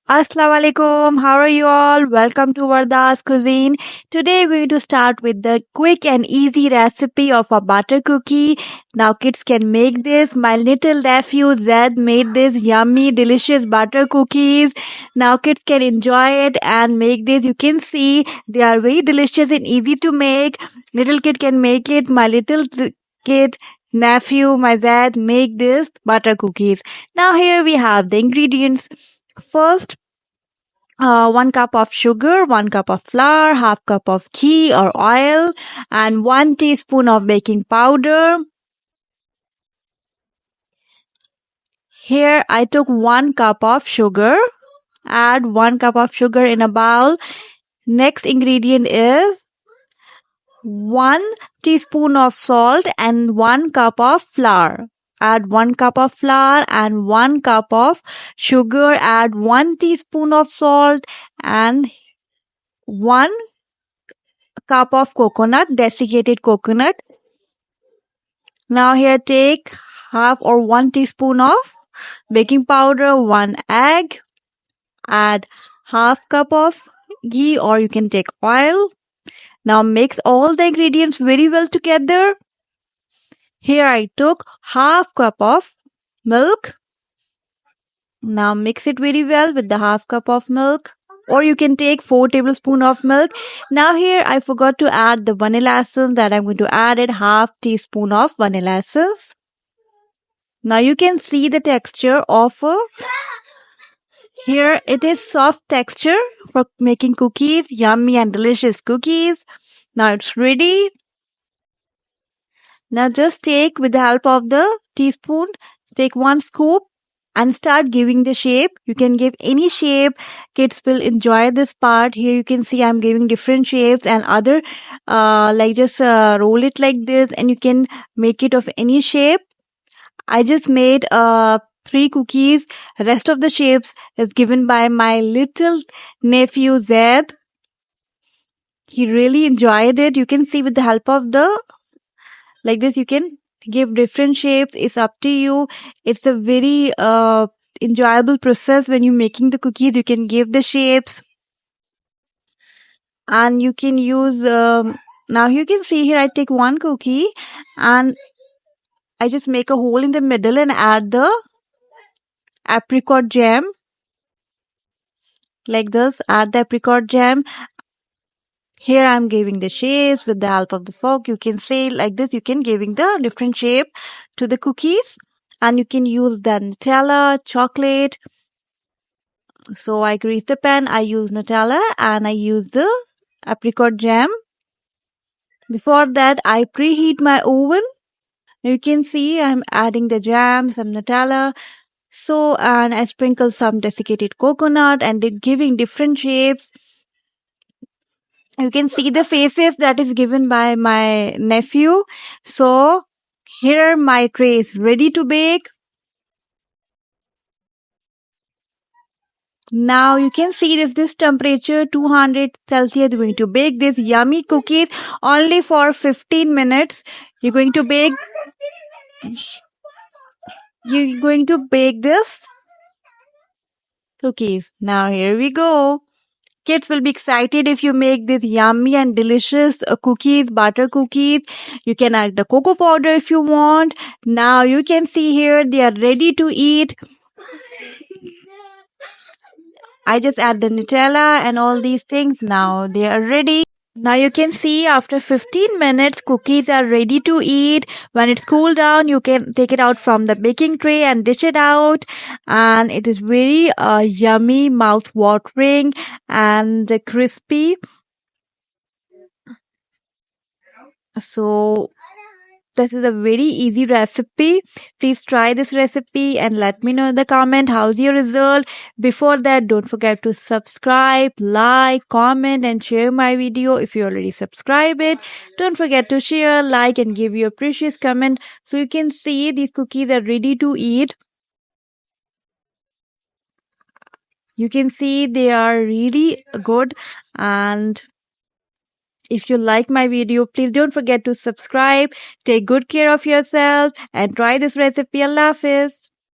Assalamu alaikum. How are you all? Welcome to Varda's Cuisine. Today we're going to start with the quick and easy recipe of a butter cookie. Now kids can make this. My little nephew Zaid made this yummy, delicious butter cookies. Now kids can enjoy it and make this. You can see they are very delicious and easy to make. Little kid can make it. My little kid nephew, my dad, make this butter cookies. Now here we have the ingredients. First, 1 cup of sugar, 1 cup of flour, half cup of ghee or oil, and 1 teaspoon of baking powder. Here I took 1 cup of sugar. Add 1 cup of sugar in a bowl. Next ingredient is 1 teaspoon of salt and 1 cup of flour. Add 1 cup of flour and 1 cup of sugar. Add 1 teaspoon of salt and 1 cup of coconut, desiccated coconut. Now here take half or 1 teaspoon of baking powder, 1 egg. Add half cup of ghee or you can take oil. Now mix all the ingredients very well together. Here I took half cup of milk. Now mix it very well with the half cup of milk. Or you can take 4 tablespoons of milk. Now here I forgot to add the vanilla essence that I'm going to add it half teaspoon of vanilla essence. Now you can see the texture of here it is soft texture for making cookies, yummy and delicious cookies. Now it's ready. Now just take with the help of the teaspoon, take 1 scoop and start giving the shape. You can give any shape. Kids will enjoy this part. Here you can see I'm giving different shapes and other like just roll it like this and you can make it of any shape. I just made 3 cookies. Rest of the shapes is given by my little nephew Zaid. He really enjoyed it. You can see with the help of the like this you can give different shapes. It's up to you. It's a very enjoyable process when you're making the cookies. You can give the shapes and you can use now you can see here I take 1 cookie and I just make a hole in the middle and add the apricot jam like this. Add the apricot jam. Here I'm giving the shapes with the help of the fork. You can say like this, you can giving the different shape to the cookies and you can use the Nutella, chocolate. So I grease the pan, I use Nutella and I use the apricot jam. Before that, I preheat my oven. You can see I'm adding the jam, some Nutella. So, and I sprinkle some desiccated coconut and giving different shapes. You can see the faces that is given by my nephew. So here my tray is ready to bake. Now you can see this temperature 200 Celsius going to bake this yummy cookies only for 15 minutes. You're going to bake this cookies. Now here we go. Kids will be excited if you make this yummy and delicious cookies, butter cookies. You can add the cocoa powder if you want. Now you can see here they are ready to eat. I just add the Nutella and all these things. Now they are ready. Now you can see after 15 minutes cookies are ready to eat. When it's cooled down, you can take it out from the baking tray and dish it out. And it is very yummy, mouth-watering and crispy. So this is a very easy recipe. Please try this recipe and let me know in the comment how's your result. Before that, don't forget to subscribe, like, comment and share my video if you already subscribe it. Don't forget to share, like and give your precious comment so you can see these cookies are ready to eat. You can see they are really good and if you like my video, please don't forget to subscribe. Take good care of yourself and try this recipe. Allah Hafiz.